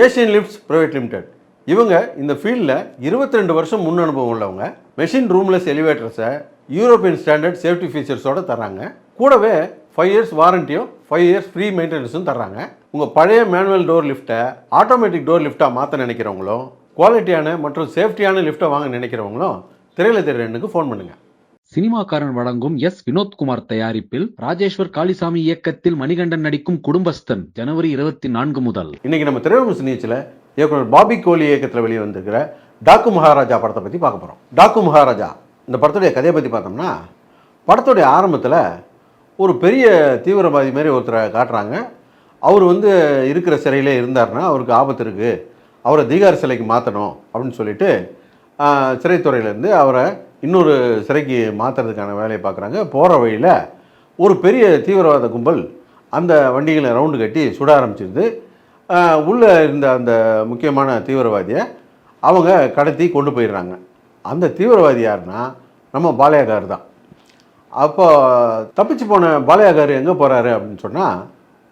Asian lifts private limited. இவங்க இந்த ஃபீல்டில் 22 வருஷம் முன் அனுபவம் உள்ளவங்க. மெஷின் ரூம்லெஸ் எலிவேட்டர்ஸை யூரோப்பியன் ஸ்டாண்டர்ட் சேஃப்டி ஃபீச்சர்ஸோடு தர்றாங்க. கூடவே 5 இயர்ஸ் வாரண்டியும் 5 இயர்ஸ் ஃப்ரீ மெயின்டெனன்ஸும் தர்றாங்க. உங்கள் பழைய மேனுவல் டோர் லிஃப்ட்டை ஆட்டோமேட்டிக் டோர் லிஃப்ட்டாக மாற்ற நினைக்கிறவங்களும், குவாலிட்டியான மற்றும் சேஃப்டியான லிஃப்ட்டை வாங்க நினைக்கிறவங்களும் திரையில தெரிய எண்ணுக்கு ஃபோன் பண்ணுங்கள். சினிமாக்காரன் வழங்கும் எஸ் வினோத்குமார் தயாரிப்பில் ராஜேஸ்வர் காளிசாமி இயக்கத்தில் மணிகண்டன் நடிக்கும் குடும்பஸ்தன் ஜனவரி 24 முதல். இன்னைக்கு நம்ம திரையுலகம் நிகழ்ச்சியில் இயக்குனர் பாபி கோலி இயக்கத்தில் வெளியே வந்திருக்கிற டாக்கு மகாராஜா படத்தை பற்றி பார்க்க போகிறோம். டாக்கு மகாராஜா இந்த படத்துடைய கதையை பற்றி பார்த்தோம்னா, படத்துடைய ஆரம்பத்தில் ஒரு பெரிய தீவிரவாதி மாதிரி ஒருத்தரை காட்டுறாங்க. அவர் இருக்கிற சிறையிலே இருந்தார்னா அவருக்கு ஆபத்து இருக்குது, அவரை தீகார் சிலைக்கு மாற்றணும் அப்படின்னு சொல்லிட்டு சிறைத்துறையிலேருந்து அவரை இன்னொரு சிறைக்கு மாற்றுறதுக்கான வேலையை பார்க்குறாங்க. போகிற வழியில் ஒரு பெரிய தீவிரவாத கும்பல் அந்த வண்டிகளை ரவுண்டு கட்டி சுட ஆரம்பிச்சிருது. உள்ளே இருந்த அந்த முக்கியமான தீவிரவாதியை அவங்க கடத்தி கொண்டு போயிடுறாங்க. அந்த தீவிரவாதி யாருன்னா நம்ம பாலையாகார் தான். அப்போ தப்பிச்சு போன பாலையாகார் எங்கே போகிறாரு அப்படின்னு சொன்னால்,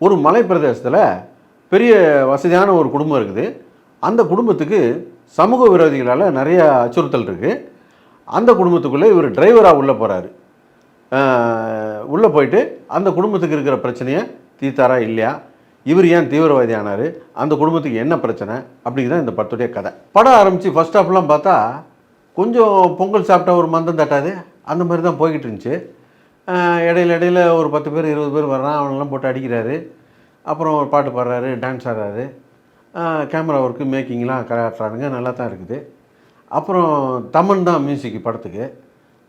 ஒரு மலை பிரதேசத்தில் பெரிய வசதியான ஒரு குடும்பம் இருக்குது. அந்த குடும்பத்துக்கு சமூக விரோதிகளால் நிறைய அச்சுறுத்தல் இருக்குது. அந்த குடும்பத்துக்குள்ளே இவர் டிரைவராக உள்ளே போகிறாரு. உள்ளே போயிட்டு அந்த குடும்பத்துக்கு இருக்கிற பிரச்சனையை தீர்த்தாரா இல்லையா, இவர் ஏன் தீவிரவாதி ஆனார், அந்த குடும்பத்துக்கு என்ன பிரச்சனை அப்படிங்கிறத இந்த படத்துடைய கதை. படம் ஆரம்பித்து ஃபஸ்ட் ஹாஃப்லாம் பார்த்தா கொஞ்சம் பொங்கல் சாப்பிட்டா ஒரு மந்தம் தட்டாது அந்த மாதிரி தான் போய்கிட்டு இருந்துச்சு. இடையில ஒரு 10 பேர் 20 பேர் வர்றான், அவனெல்லாம் போட்டு அடிக்கிறாரு. அப்புறம் ஒரு பாட்டு பாடுறாரு, டான்ஸ் ஆடுறாரு, கேமரா ஒர்க்கு மேக்கிங்லாம் காட்டுறாருங்க, நல்லா தான் இருக்குது. அப்புறம் தமன் தான் மியூசிக்கு படத்துக்கு.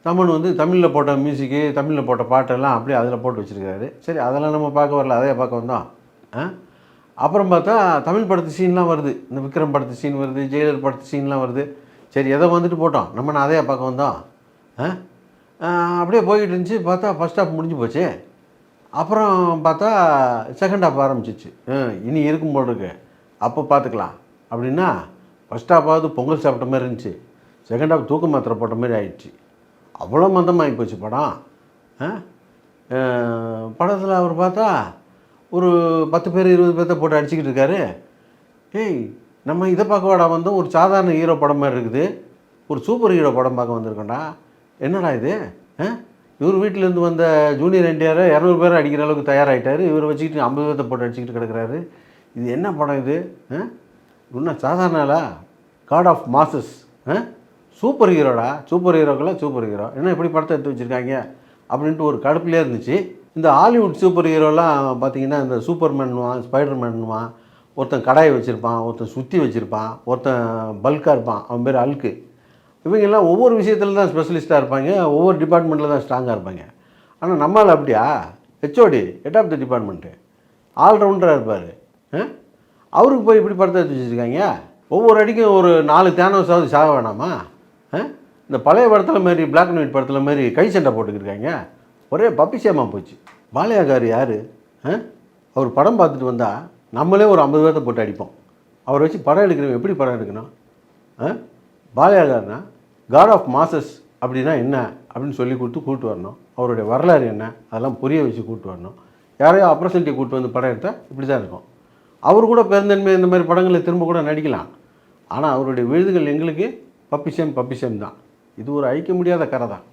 தமன் தமிழில் போட்ட மியூசிக்கு, தமிழில் போட்ட பாட்டெல்லாம் அப்படியே அதில் போட்டு வச்சுருக்காரு. சரி, அதெல்லாம் நம்ம பார்க்க வரல, அதே பார்க்க வந்தோம். அப்புறம் பார்த்தா தமிழ் படத்து சீன்லாம் வருது, இந்த விக்ரம் படத்து சீன் வருது, ஜெயிலர் படத்து சீன்லாம் வருது. சரி, எதை போட்டோம், நம்ம அதையே பார்க்க வந்தோம். அப்படியே போய்கிட்டு இருந்துச்சு. பார்த்தா ஃபஸ்ட் ஹாஃப் முடிஞ்சு போச்சு. அப்புறம் பார்த்தா செகண்ட் ஹாஃப் ஆரம்பிச்சிச்சு. இனி இருக்கும் போல் இருக்கு, அப்போ பார்த்துக்கலாம் அப்படின்னா, ஃபஸ்ட் ஹாஃபாவது பொங்கல் சாப்பிட்ட மாதிரி இருந்துச்சு, செகண்ட் ஹாஃப் தூக்க மாத்திரை போட்ட மாதிரி ஆயிடுச்சு. அவ்வளோ மந்தமாகி போச்சு படம். படத்தில் அவர் பார்த்தா ஒரு 10 பேர் 20 பேர்த்த போட்டு அடிச்சுக்கிட்டு இருக்காரு. ஏய், நம்ம இதை பார்க்க வாடா வந்தோம், ஒரு சாதாரண ஹீரோ படம் மாதிரி இருக்குது, ஒரு சூப்பர் ஹீரோ படம் பார்க்க வந்திருக்கோண்டா, என்னடா இது? இவர் வீட்டிலேருந்து வந்த ஜூனியர் என்டிஆரை 200 பேரை அடிக்கிற அளவுக்கு தயாராகிட்டார். இவரை வச்சுக்கிட்டு 50 பேர்த்த போட்டு அடிச்சுக்கிட்டு கிடக்கிறாரு. இது என்ன படம் இது? இன்னும் சாதாரணலா? காட் ஆஃப் மாசஸ், சூப்பர் ஹீரோடா, சூப்பர் ஹீரோக்கெல்லாம் சூப்பர் ஹீரோ, என்ன இப்படி படத்தை எடுத்து வச்சுருக்காங்க அப்படின்ட்டு ஒரு கடுப்புலேயே இருந்துச்சு. இந்த ஹாலிவுட் சூப்பர் ஹீரோலாம் பார்த்திங்கன்னா, இந்த சூப்பர்மேனுவான், ஸ்பைடர்மேனுவான், ஒருத்தன் கடாயை வச்சுருப்பான், ஒருத்தன் சுற்றி வச்சுருப்பான், ஒருத்தன் பல்காக இருப்பான், அவன் பேர் அல்க்கு. இவங்கெல்லாம் ஒவ்வொரு விஷயத்தில் தான் ஸ்பெஷலிஸ்ட்டாக இருப்பாங்க, ஒவ்வொரு டிபார்ட்மெண்ட்டில் தான் ஸ்ட்ராங்காக இருப்பாங்க. ஆனால் நம்மளால் அப்படியா? HOD, head of the department, ஆல்ரவுண்டராக இருப்பார். அவருக்கு போய் இப்படி படத்தை எடுத்து வச்சுருக்காங்க. ஒவ்வொரு அடிக்கும் ஒரு 4 தேனோஸாவது சாக வேணாமா? இந்த பழைய படத்தில் மாதிரி, பிளாக் அண்ட் ஒயிட் படத்தில் மாதிரி கை சண்டை போட்டுக்கிருக்காங்க. ஒரே பப்பிசேமாக போச்சு. பாலையாகார் யார்? அவர் படம் பார்த்துட்டு வந்தால் நம்மளே ஒரு 50 பேர்த்த போட்டு அடிப்போம். அவரை வச்சு படம் எடுக்கிறவங்க எப்படி படம் எடுக்கணும்? பாலையாகார்னா காட் ஆஃப் மாசஸ் அப்படின்னா என்ன அப்படின்னு சொல்லி கொடுத்து கூப்பிட்டு வரணும். அவருடைய வரலாறு என்ன அதெல்லாம் புரிய வச்சு கூப்பிட்டு வரணும். யாரையோ அப்ரசன்ட்டி கூப்பிட்டு வந்து படம் எடுத்தால் இப்படி தான் இருக்கும். அவர் கூட பெருந்தன்மை இந்த மாதிரி படங்களை திரும்ப கூட நடிக்கலாம். ஆனால் அவருடைய விழுதுகள் எங்களுக்கு பப்பிசேம் தான். இது ஒரு அழிக்க முடியாத கரை தான்.